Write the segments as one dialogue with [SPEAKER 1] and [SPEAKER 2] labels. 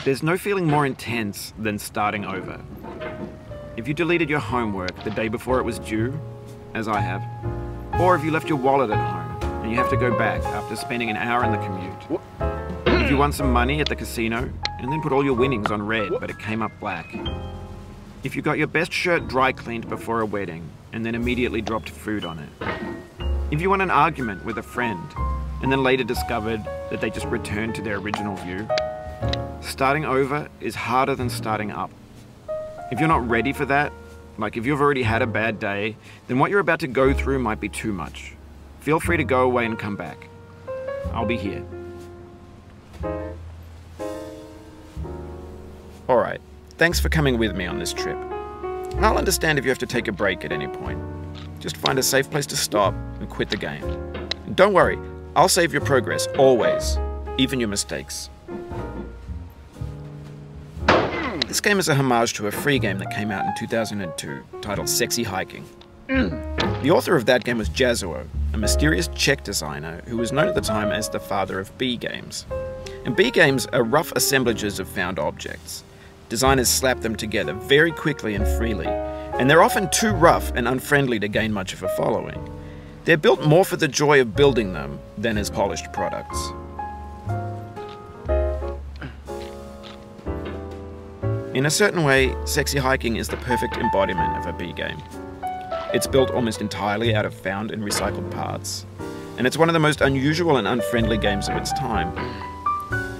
[SPEAKER 1] There's no feeling more intense than starting over. If you deleted your homework the day before it was due, as I have, or if you left your wallet at home and you have to go back after spending an hour in the commute. If you won some money at the casino and then put all your winnings on red but it came up black. If you got your best shirt dry cleaned before a wedding and then immediately dropped food on it. If you won an argument with a friend and then later discovered that they just returned to their original view. Starting over is harder than starting up. If you're not ready for that, like if you've already had a bad day, then what you're about to go through might be too much. Feel free to go away and come back. I'll be here. Alright, thanks for coming with me on this trip. I'll understand if you have to take a break at any point. Just find a safe place to stop and quit the game. And don't worry, I'll save your progress, always, even your mistakes. This game is a homage to a free game that came out in 2002, titled Sexy Hiking. The author of that game was Jazuo, a mysterious Czech designer who was known at the time as the father of B games. And B games are rough assemblages of found objects. Designers slap them together very quickly and freely, and they're often too rough and unfriendly to gain much of a following. They're built more for the joy of building them than as polished products. In a certain way, Sexy Hiking is the perfect embodiment of a B game. It's built almost entirely out of found and recycled parts, and it's one of the most unusual and unfriendly games of its time.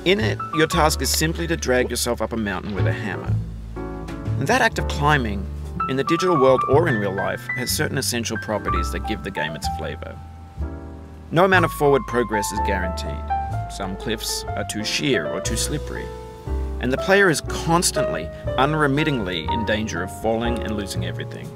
[SPEAKER 1] In it, your task is simply to drag yourself up a mountain with a hammer. And that act of climbing, in the digital world or in real life, has certain essential properties that give the game its flavor. No amount of forward progress is guaranteed. Some cliffs are too sheer or too slippery. And the player is constantly, unremittingly in danger of falling and losing everything.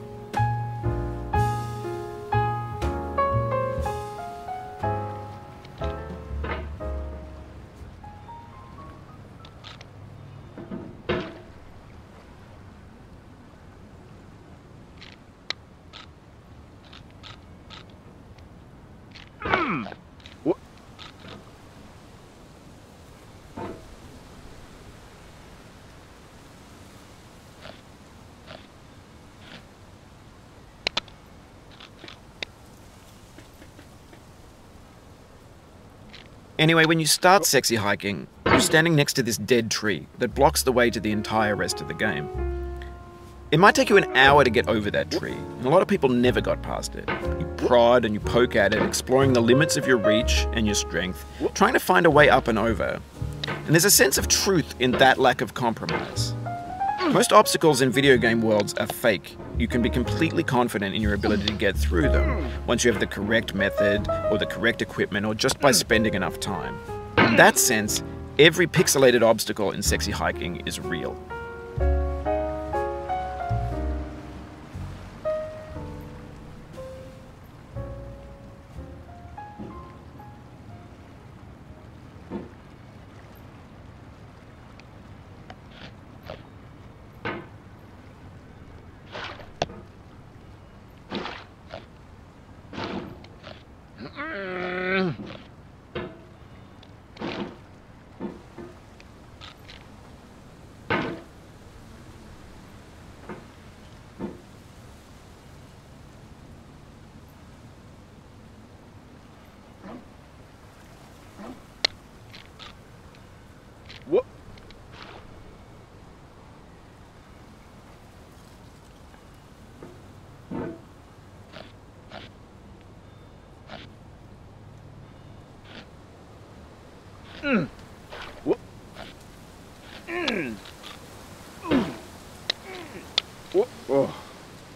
[SPEAKER 1] Anyway, when you start Sexy Hiking, you're standing next to this dead tree that blocks the way to the entire rest of the game. It might take you an hour to get over that tree, and a lot of people never got past it. You prod and you poke at it, exploring the limits of your reach and your strength, trying to find a way up and over. And there's a sense of truth in that lack of compromise. Most obstacles in video game worlds are fake. You can be completely confident in your ability to get through them once you have the correct method or the correct equipment or just by spending enough time. In that sense, every pixelated obstacle in Sexy Hiking is real.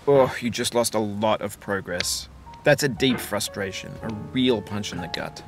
[SPEAKER 1] Oh, you just lost a lot of progress. That's a deep frustration, a real punch in the gut.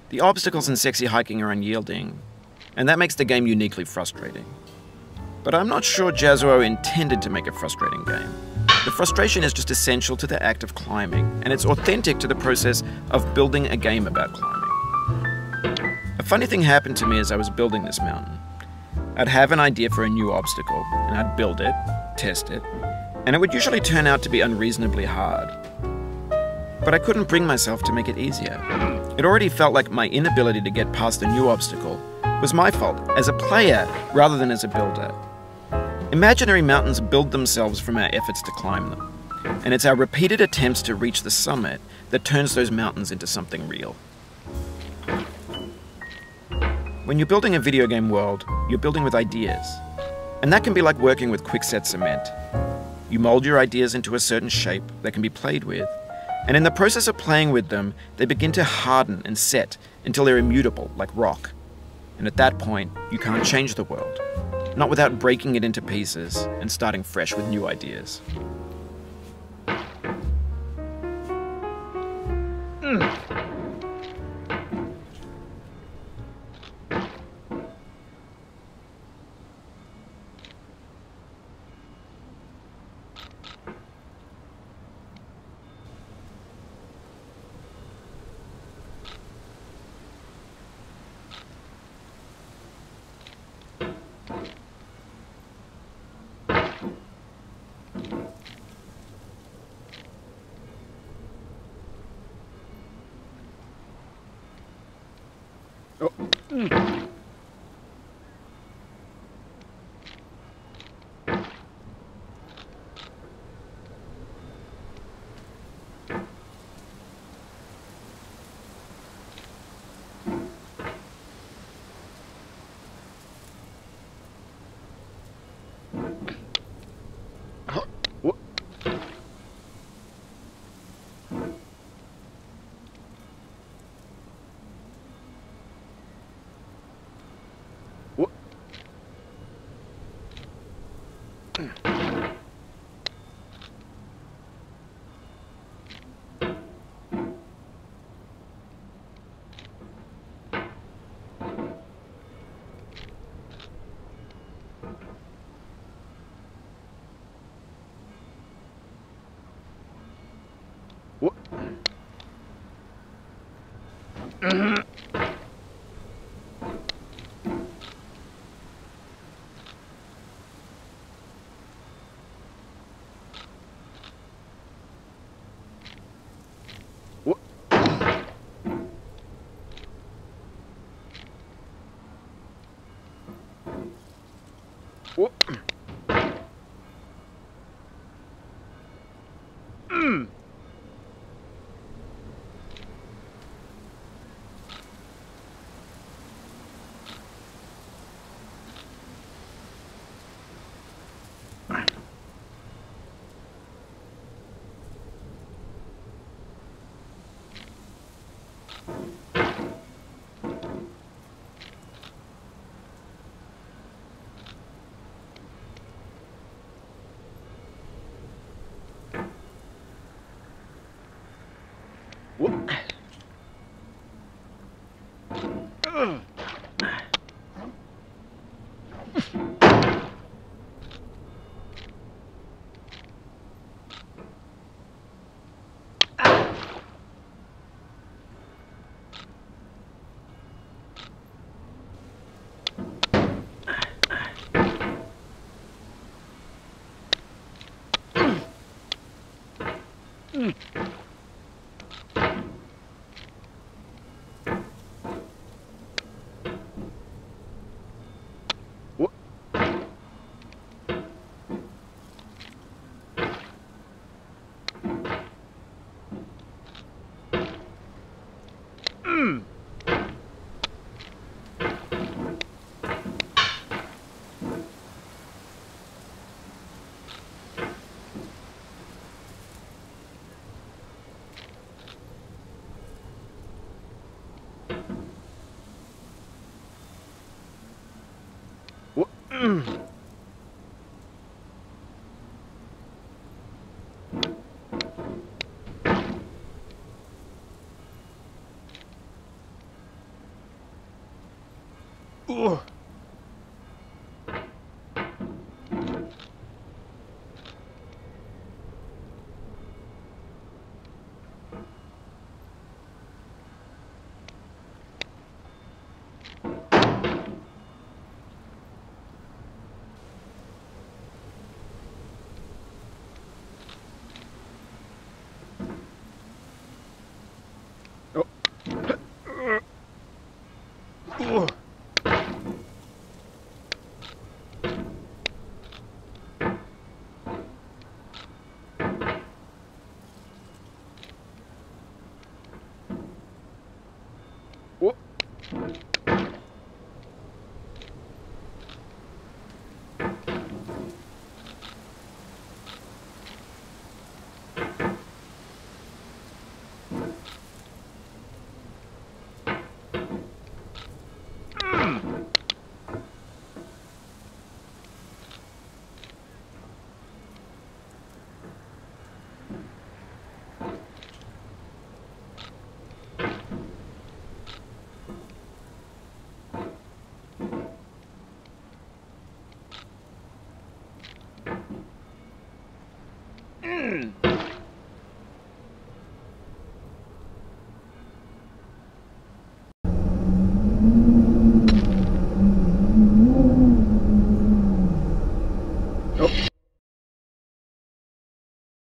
[SPEAKER 1] The obstacles in sexy hiking are unyielding, and that makes the game uniquely frustrating. But I'm not sure Jazzuo intended to make a frustrating game. The frustration is just essential to the act of climbing, and it's authentic to the process of building a game about climbing. A funny thing happened to me as I was building this mountain. I'd have an idea for a new obstacle, and I'd build it, test it, and it would usually turn out to be unreasonably hard. But I couldn't bring myself to make it easier. It already felt like my inability to get past the new obstacle was my fault as a player rather than as a builder. Imaginary mountains build themselves from our efforts to climb them, and it's our repeated attempts to reach the summit that turns those mountains into something real. When you're building a video game world, you're building with ideas, and that can be like working with quickset cement. You mold your ideas into a certain shape that can be played with, and in the process of playing with them, they begin to harden and set until they're immutable, like rock. And at that point, you can't change the world, not without breaking it into pieces and starting fresh with new ideas.